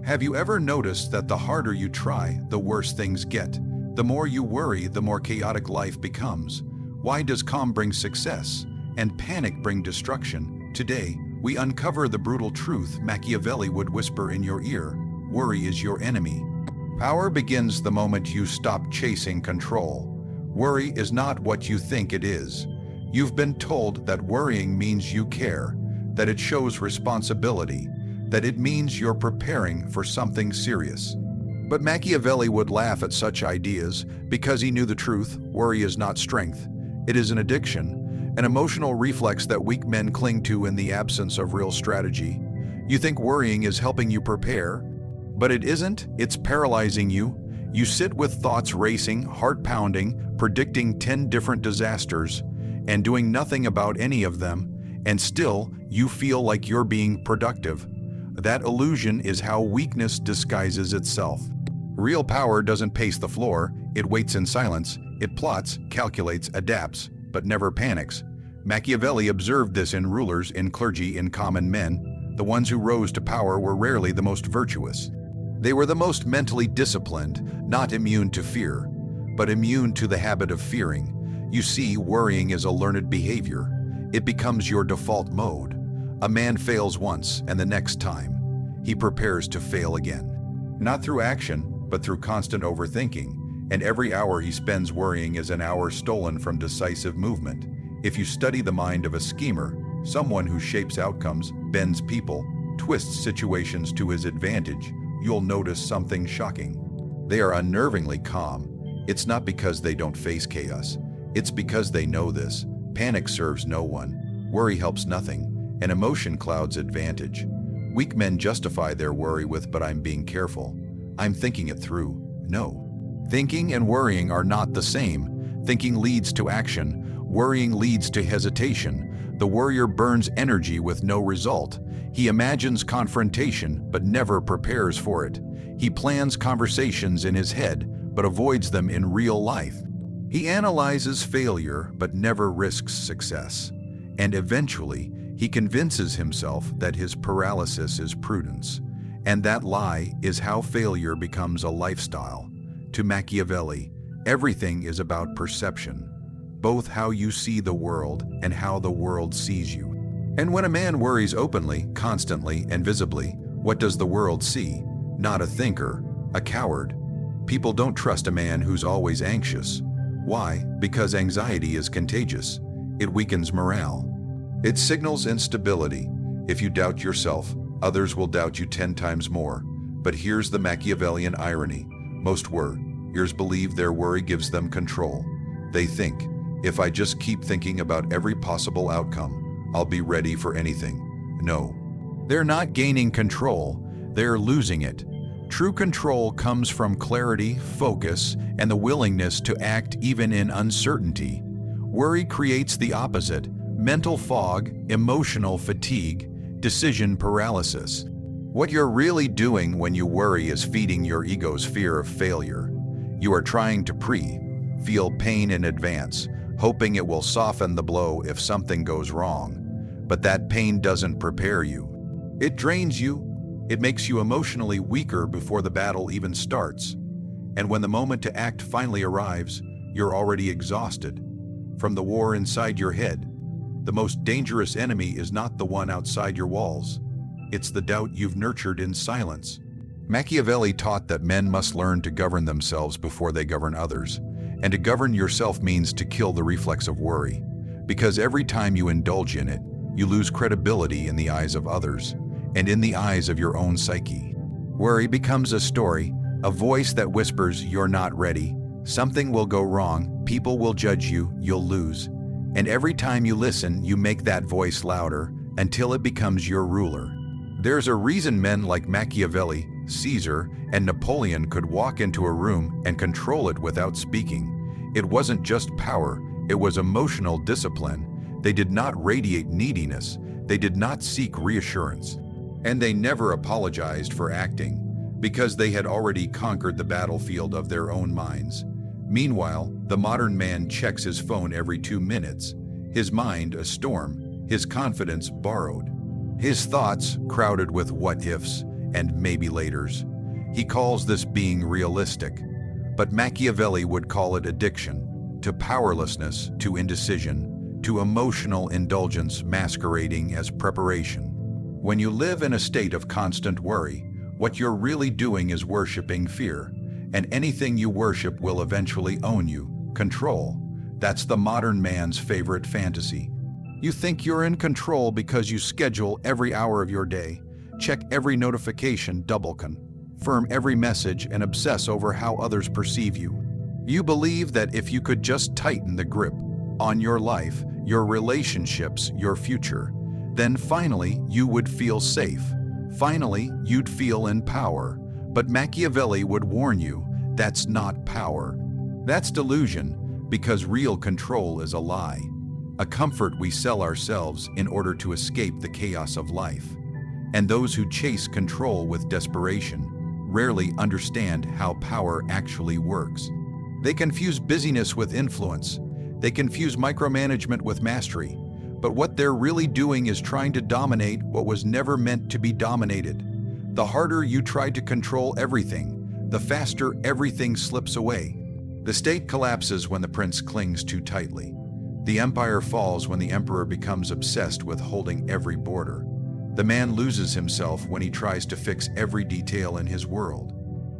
Have you ever noticed that the harder you try, the worse things get? The more you worry, the more chaotic life becomes. Why does calm bring success and panic bring destruction? Today, we uncover the brutal truth Machiavelli would whisper in your ear. Worry is your enemy. Power begins the moment you stop chasing control. Worry is not what you think it is. You've been told that worrying means you care, that it shows responsibility, that it means you're preparing for something serious. But Machiavelli would laugh at such ideas because he knew the truth. Worry is not strength. It is an addiction, an emotional reflex that weak men cling to in the absence of real strategy. You think worrying is helping you prepare, but it isn't. It's paralyzing you. You sit with thoughts racing, heart pounding, predicting 10 different disasters, and doing nothing about any of them, and still you feel like you're being productive. That illusion is how weakness disguises itself. Real power doesn't pace the floor, it waits in silence, it plots, calculates, adapts, but never panics. Machiavelli observed this in rulers, in clergy, in common men. The ones who rose to power were rarely the most virtuous. They were the most mentally disciplined, not immune to fear, but immune to the habit of fearing. You see, worrying is a learned behavior. It becomes your default mode. A man fails once, and the next time, he prepares to fail again. Not through action, but through constant overthinking, and every hour he spends worrying is an hour stolen from decisive movement. If you study the mind of a schemer, someone who shapes outcomes, bends people, twists situations to his advantage, you'll notice something shocking. They are unnervingly calm. It's not because they don't face chaos. It's because they know this. Panic serves no one. Worry helps nothing. And emotion clouds advantage. Weak men justify their worry with, but I'm being careful. I'm thinking it through. No. Thinking and worrying are not the same. Thinking leads to action. Worrying leads to hesitation. The worrier burns energy with no result. He imagines confrontation, but never prepares for it. He plans conversations in his head, but avoids them in real life. He analyzes failure, but never risks success. And eventually, he convinces himself that his paralysis is prudence. And that lie is how failure becomes a lifestyle. To Machiavelli, everything is about perception, both how you see the world and how the world sees you. And when a man worries openly, constantly, and visibly, what does the world see? Not a thinker, a coward. People don't trust a man who's always anxious. Why? Because anxiety is contagious. It weakens morale. It signals instability. If you doubt yourself, others will doubt you 10 times more. But here's the Machiavellian irony. Most worriers believe their worry gives them control. They think, if I just keep thinking about every possible outcome, I'll be ready for anything. No. They're not gaining control, they're losing it. True control comes from clarity, focus, and the willingness to act even in uncertainty. Worry creates the opposite. Mental fog, emotional fatigue, decision paralysis. What you're really doing when you worry is feeding your ego's fear of failure. You are trying to feel pain in advance, hoping it will soften the blow if something goes wrong. But that pain doesn't prepare you. It drains you. It makes you emotionally weaker before the battle even starts. And when the moment to act finally arrives, you're already exhausted. From the war inside your head, the most dangerous enemy is not the one outside your walls. It's the doubt you've nurtured in silence. Machiavelli taught that men must learn to govern themselves before they govern others. And to govern yourself means to kill the reflex of worry. Because every time you indulge in it, you lose credibility in the eyes of others and in the eyes of your own psyche. Worry becomes a story, a voice that whispers, you're not ready, something will go wrong, people will judge you, you'll lose. And every time you listen, you make that voice louder until it becomes your ruler. There's a reason men like Machiavelli, Caesar, and Napoleon could walk into a room and control it without speaking. It wasn't just power, it was emotional discipline. They did not radiate neediness, they did not seek reassurance. And they never apologized for acting, because they had already conquered the battlefield of their own minds. Meanwhile, the modern man checks his phone every 2 minutes, his mind a storm, his confidence borrowed, his thoughts crowded with what-ifs, and maybe laters. He calls this being realistic, but Machiavelli would call it addiction, to powerlessness, to indecision, to emotional indulgence masquerading as preparation. When you live in a state of constant worry, what you're really doing is worshiping fear, and anything you worship will eventually own you, control. That's the modern man's favorite fantasy. You think you're in control because you schedule every hour of your day, check every notification, double-confirm every message, and obsess over how others perceive you. You believe that if you could just tighten the grip on your life, your relationships, your future, then finally you would feel safe. Finally, you'd feel in power. But Machiavelli would warn you, that's not power. That's delusion, because real control is a lie, a comfort we sell ourselves in order to escape the chaos of life. And those who chase control with desperation rarely understand how power actually works. They confuse busyness with influence. They confuse micromanagement with mastery. But what they're really doing is trying to dominate what was never meant to be dominated. The harder you try to control everything, the faster everything slips away. The state collapses when the prince clings too tightly. The empire falls when the emperor becomes obsessed with holding every border. The man loses himself when he tries to fix every detail in his world.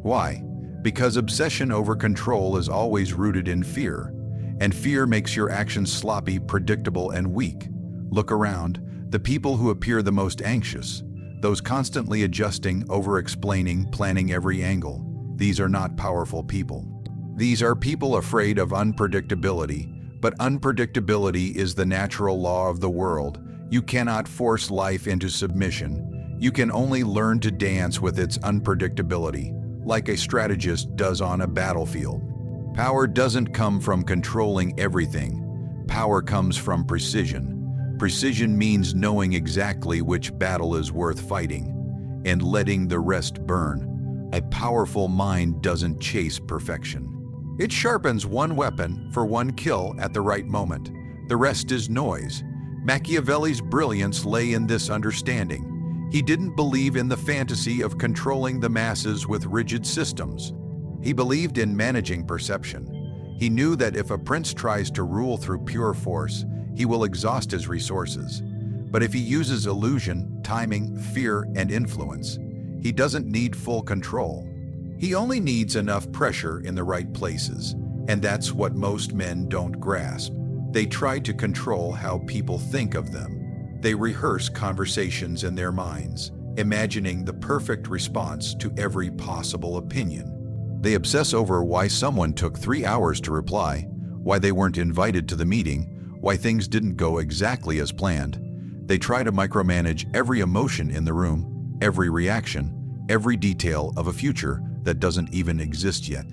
Why? Because obsession over control is always rooted in fear, and fear makes your actions sloppy, predictable, and weak. Look around. The people who appear the most anxious, those constantly adjusting, over-explaining, planning every angle, these are not powerful people. These are people afraid of unpredictability, but unpredictability is the natural law of the world. You cannot force life into submission. You can only learn to dance with its unpredictability, like a strategist does on a battlefield. Power doesn't come from controlling everything. Power comes from precision. Precision means knowing exactly which battle is worth fighting and letting the rest burn. A powerful mind doesn't chase perfection. It sharpens one weapon for one kill at the right moment. The rest is noise. Machiavelli's brilliance lay in this understanding. He didn't believe in the fantasy of controlling the masses with rigid systems. He believed in managing perception. He knew that if a prince tries to rule through pure force, he will exhaust his resources. But if he uses illusion, timing, fear, and influence, he doesn't need full control. He only needs enough pressure in the right places, and that's what most men don't grasp. They try to control how people think of them. They rehearse conversations in their minds, imagining the perfect response to every possible opinion. They obsess over why someone took 3 hours to reply, why they weren't invited to the meeting, why things didn't go exactly as planned. They try to micromanage every emotion in the room, every reaction, every detail of a future that doesn't even exist yet.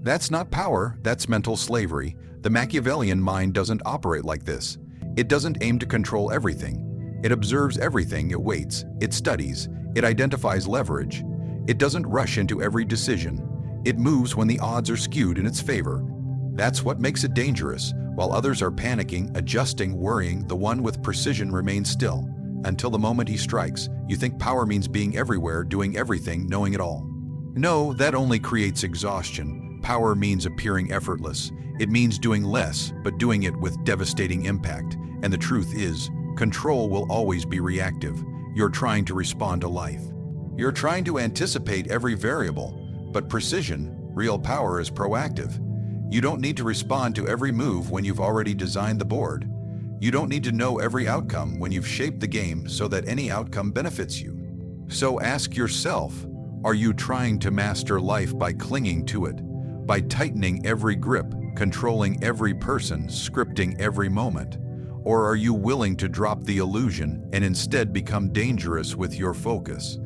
That's not power, that's mental slavery. The Machiavellian mind doesn't operate like this. It doesn't aim to control everything. It observes everything, it waits, it studies, it identifies leverage. It doesn't rush into every decision. It moves when the odds are skewed in its favor. That's what makes it dangerous. While others are panicking, adjusting, worrying, the one with precision remains still. Until the moment he strikes, you think power means being everywhere, doing everything, knowing it all. No, that only creates exhaustion. Power means appearing effortless. It means doing less, but doing it with devastating impact. And the truth is, control will always be reactive. You're trying to respond to life. You're trying to anticipate every variable, but precision, real power, is proactive. You don't need to respond to every move when you've already designed the board. You don't need to know every outcome when you've shaped the game so that any outcome benefits you. So ask yourself, are you trying to master life by clinging to it, by tightening every grip, controlling every person, scripting every moment? Or are you willing to drop the illusion and instead become dangerous with your focus?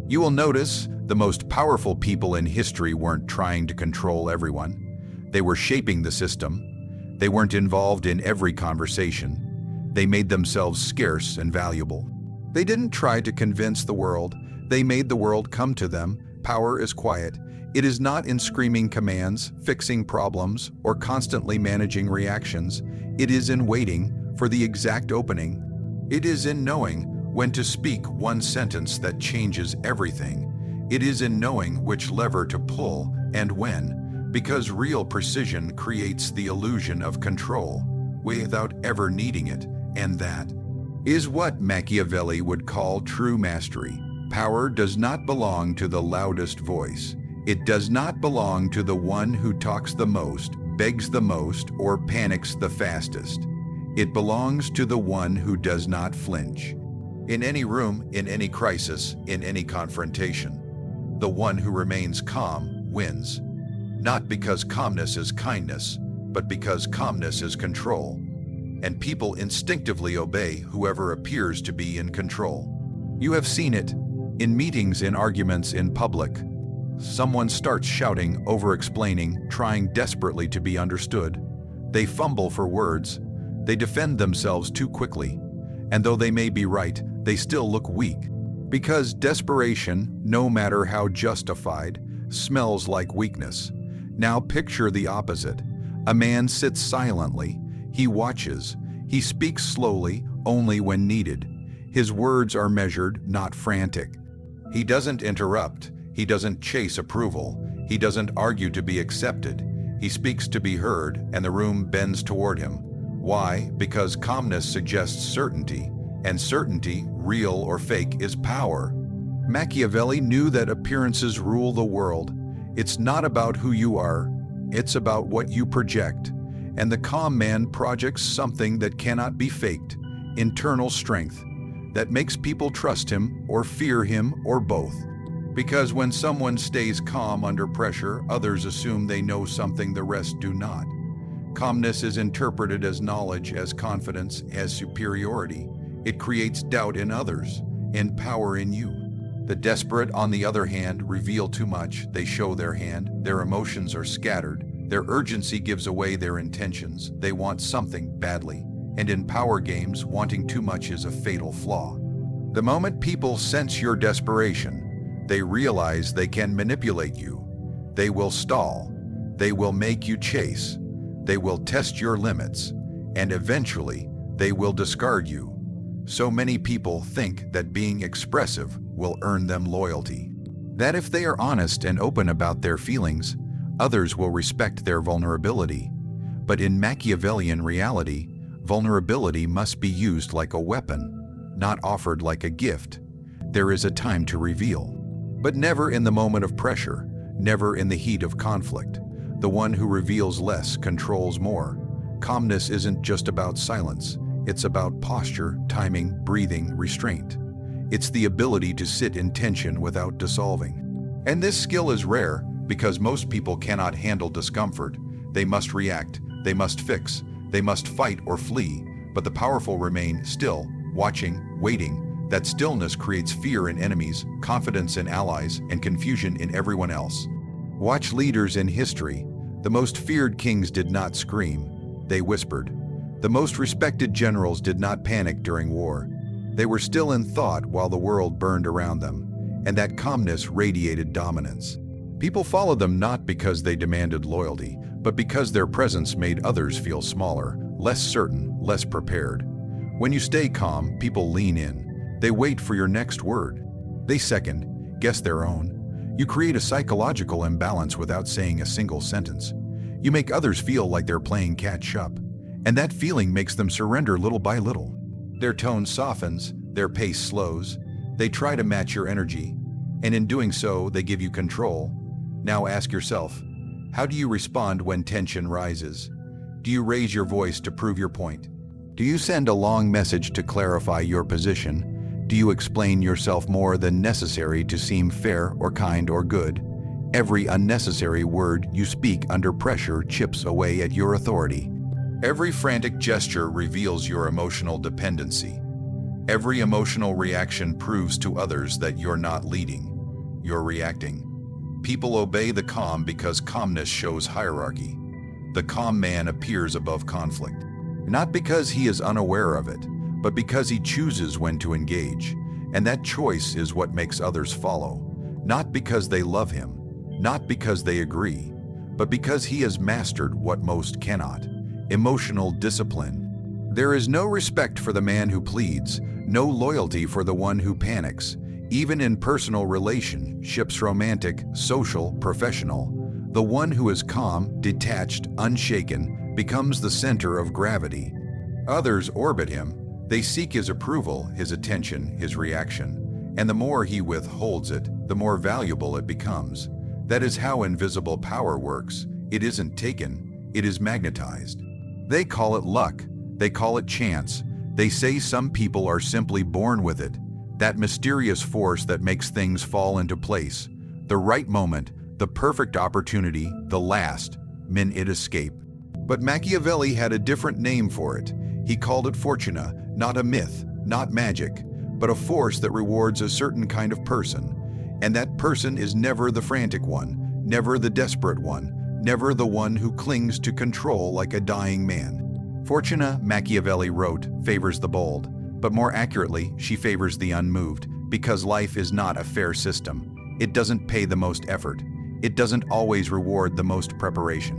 You will notice the most powerful people in history weren't trying to control everyone. They were shaping the system. They weren't involved in every conversation. They made themselves scarce and valuable. They didn't try to convince the world. They made the world come to them. Power is quiet. It is not in screaming commands, fixing problems, or constantly managing reactions. It is in waiting for the exact opening. It is in knowing when to speak one sentence that changes everything. It is in knowing which lever to pull and when, because real precision creates the illusion of control without ever needing it, and that is what Machiavelli would call true mastery. Power does not belong to the loudest voice. It does not belong to the one who talks the most, begs the most, or panics the fastest. It belongs to the one who does not flinch. In any room, in any crisis, in any confrontation, the one who remains calm wins. Not because calmness is kindness, but because calmness is control. And people instinctively obey whoever appears to be in control. You have seen it in meetings, in arguments, in public. Someone starts shouting, over-explaining, trying desperately to be understood. They fumble for words. They defend themselves too quickly. And though they may be right, they still look weak. Because desperation, no matter how justified, smells like weakness. Now picture the opposite. A man sits silently. He watches. He speaks slowly, only when needed. His words are measured, not frantic. He doesn't interrupt. He doesn't chase approval. He doesn't argue to be accepted. He speaks to be heard, and the room bends toward him. Why? Because calmness suggests certainty, and certainty, real or fake, is power. Machiavelli knew that appearances rule the world. It's not about who you are, it's about what you project. And the calm man projects something that cannot be faked, internal strength, that makes people trust him or fear him or both. Because when someone stays calm under pressure, others assume they know something the rest do not. Calmness is interpreted as knowledge, as confidence, as superiority. It creates doubt in others and power in you. The desperate, on the other hand, reveal too much. They show their hand. Their emotions are scattered. Their urgency gives away their intentions. They want something badly. And in power games, wanting too much is a fatal flaw. The moment people sense your desperation, they realize they can manipulate you. They will stall. They will make you chase. They will test your limits. And eventually, they will discard you. So many people think that being expressive will earn them loyalty. That if they are honest and open about their feelings, others will respect their vulnerability. But in Machiavellian reality, vulnerability must be used like a weapon, not offered like a gift. There is a time to reveal, but never in the moment of pressure, never in the heat of conflict. The one who reveals less controls more. Calmness isn't just about silence. It's about posture, timing, breathing, restraint. It's the ability to sit in tension without dissolving. And this skill is rare because most people cannot handle discomfort. They must react, they must fix, they must fight or flee, but the powerful remain still, watching, waiting. That stillness creates fear in enemies, confidence in allies, and confusion in everyone else. Watch leaders in history. The most feared kings did not scream, they whispered. The most respected generals did not panic during war. They were still in thought while the world burned around them, and that calmness radiated dominance. People followed them not because they demanded loyalty, but because their presence made others feel smaller, less certain, less prepared. When you stay calm, people lean in. They wait for your next word. They second, guess their own. You create a psychological imbalance without saying a single sentence. You make others feel like they're playing catch-up. And that feeling makes them surrender little by little. Their tone softens, their pace slows. They try to match your energy, and in doing so, they give you control. Now ask yourself, how do you respond when tension rises? Do you raise your voice to prove your point? Do you send a long message to clarify your position? Do you explain yourself more than necessary to seem fair or kind or good? Every unnecessary word you speak under pressure chips away at your authority. Every frantic gesture reveals your emotional dependency. Every emotional reaction proves to others that you're not leading, you're reacting. People obey the calm because calmness shows hierarchy. The calm man appears above conflict, not because he is unaware of it, but because he chooses when to engage. And that choice is what makes others follow, not because they love him, not because they agree, but because he has mastered what most cannot. Emotional discipline. There is no respect for the man who pleads, no loyalty for the one who panics. Even in personal relationships, romantic, social, professional, the one who is calm, detached, unshaken, becomes the center of gravity. Others orbit him. They seek his approval, his attention, his reaction. And the more he withholds it, the more valuable it becomes. That is how invisible power works. It isn't taken, it is magnetized. They call it luck. They call it chance. They say some people are simply born with it. That mysterious force that makes things fall into place. The right moment, the perfect opportunity, the last minute escape. But Machiavelli had a different name for it. He called it fortuna, not a myth, not magic, but a force that rewards a certain kind of person. And that person is never the frantic one, never the desperate one, never the one who clings to control like a dying man. Fortuna, Machiavelli wrote, favors the bold, but more accurately, she favors the unmoved, because life is not a fair system. It doesn't pay the most effort. It doesn't always reward the most preparation.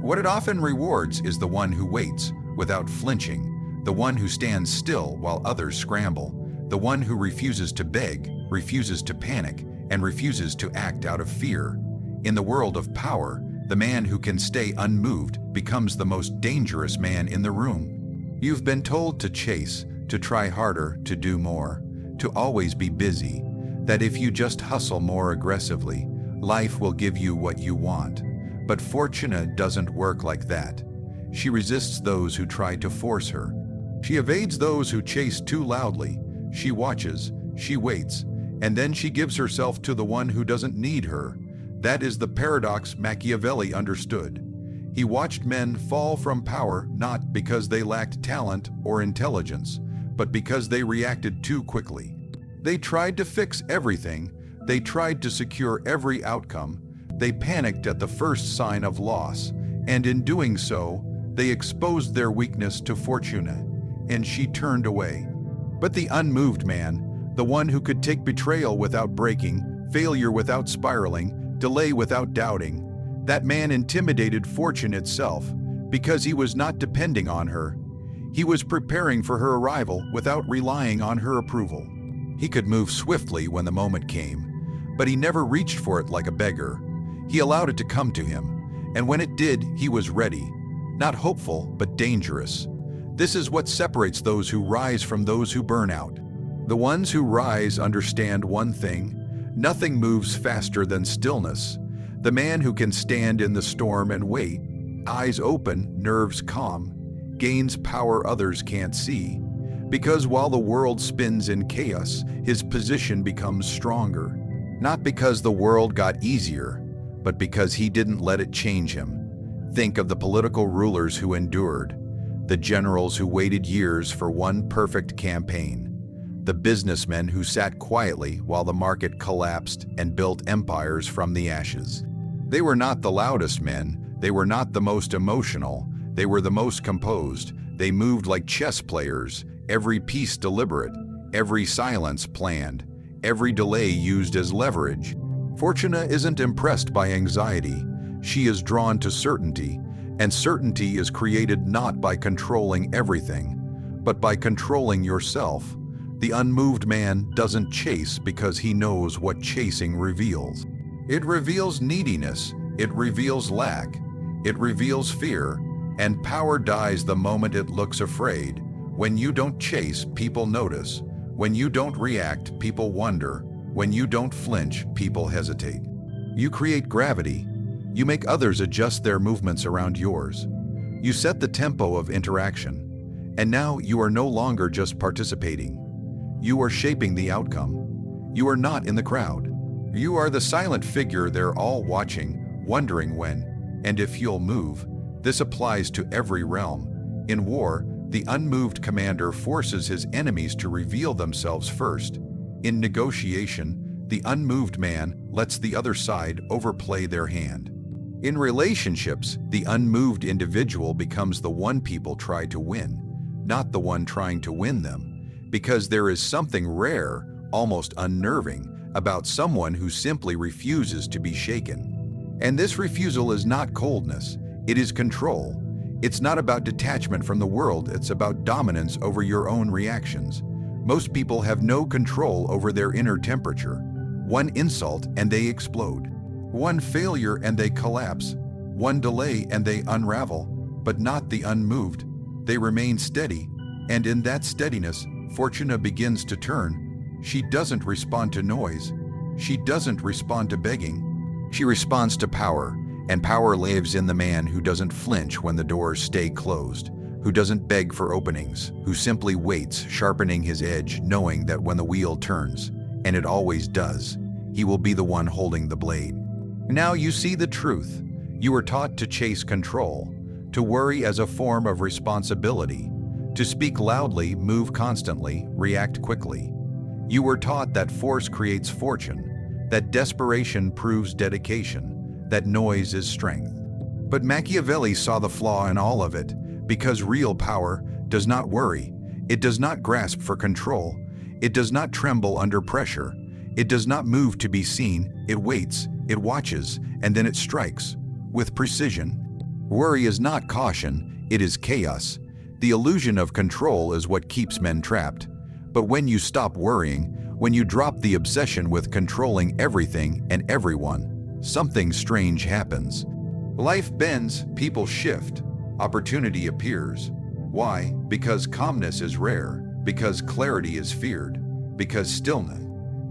What it often rewards is the one who waits, without flinching, the one who stands still while others scramble, the one who refuses to beg, refuses to panic, and refuses to act out of fear. In the world of power, the man who can stay unmoved becomes the most dangerous man in the room. You've been told to chase, to try harder, to do more, to always be busy, that if you just hustle more aggressively, life will give you what you want. But Fortuna doesn't work like that. She resists those who try to force her. She evades those who chase too loudly. She watches, she waits, and then she gives herself to the one who doesn't need her. That is the paradox Machiavelli understood. He watched men fall from power not because they lacked talent or intelligence, but because they reacted too quickly. They tried to fix everything. They tried to secure every outcome. They panicked at the first sign of loss, and in doing so, they exposed their weakness to Fortuna, and she turned away. But the unmoved man, the one who could take betrayal without breaking, failure without spiraling, delay without doubting, that man intimidated fortune itself because he was not depending on her. He was preparing for her arrival without relying on her approval. He could move swiftly when the moment came, but he never reached for it like a beggar. He allowed it to come to him, and when it did, he was ready. Not hopeful, but dangerous. This is what separates those who rise from those who burn out. The ones who rise understand one thing: nothing moves faster than stillness. The man who can stand in the storm and wait, eyes open, nerves calm, gains power others can't see. Because while the world spins in chaos, his position becomes stronger. Not because the world got easier, but because he didn't let it change him. Think of the political rulers who endured, the generals who waited years for one perfect campaign, the businessmen who sat quietly while the market collapsed and built empires from the ashes. They were not the loudest men, they were not the most emotional, they were the most composed. They moved like chess players, every piece deliberate, every silence planned, every delay used as leverage. Fortuna isn't impressed by anxiety. She is drawn to certainty, and certainty is created not by controlling everything, but by controlling yourself. The unmoved man doesn't chase because he knows what chasing reveals. It reveals neediness, it reveals lack, it reveals fear, and power dies the moment it looks afraid. When you don't chase, people notice. When you don't react, people wonder. When you don't flinch, people hesitate. You create gravity. You make others adjust their movements around yours. You set the tempo of interaction. And now you are no longer just participating. You are shaping the outcome. You are not in the crowd. You are the silent figure they're all watching, wondering when and if you'll move. This applies to every realm. In war, the unmoved commander forces his enemies to reveal themselves first. In negotiation, the unmoved man lets the other side overplay their hand. In relationships, the unmoved individual becomes the one people try to win, not the one trying to win them, because there is something rare, almost unnerving, about someone who simply refuses to be shaken. And this refusal is not coldness, it is control. It's not about detachment from the world, it's about dominance over your own reactions. Most people have no control over their inner temperature. One insult and they explode. One failure and they collapse. One delay and they unravel, but not the unmoved. They remain steady, and in that steadiness, Fortuna begins to turn. She doesn't respond to noise. She doesn't respond to begging. She responds to power, and power lives in the man who doesn't flinch when the doors stay closed, who doesn't beg for openings, who simply waits, sharpening his edge, knowing that when the wheel turns, and it always does, he will be the one holding the blade. Now you see the truth. You were taught to chase control, to worry as a form of responsibility, to speak loudly, move constantly, react quickly. You were taught that force creates fortune, that desperation proves dedication, that noise is strength. But Machiavelli saw the flaw in all of it, because real power does not worry, it does not grasp for control, it does not tremble under pressure, it does not move to be seen, it waits, it watches, and then it strikes, with precision. Worry is not caution, it is chaos. The illusion of control is what keeps men trapped. But when you stop worrying, when you drop the obsession with controlling everything and everyone, something strange happens. Life bends, people shift, opportunity appears. Why? Because calmness is rare, because clarity is feared, because stillness,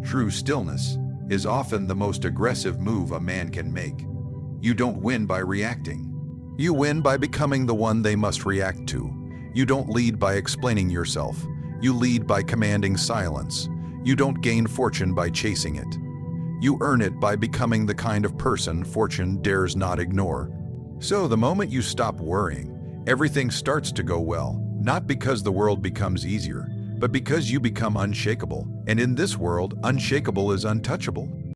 true stillness, is often the most aggressive move a man can make. You don't win by reacting. You win by becoming the one they must react to. You don't lead by explaining yourself. You lead by commanding silence. You don't gain fortune by chasing it. You earn it by becoming the kind of person fortune dares not ignore. So the moment you stop worrying, everything starts to go well, not because the world becomes easier, but because you become unshakable. And in this world, unshakable is untouchable.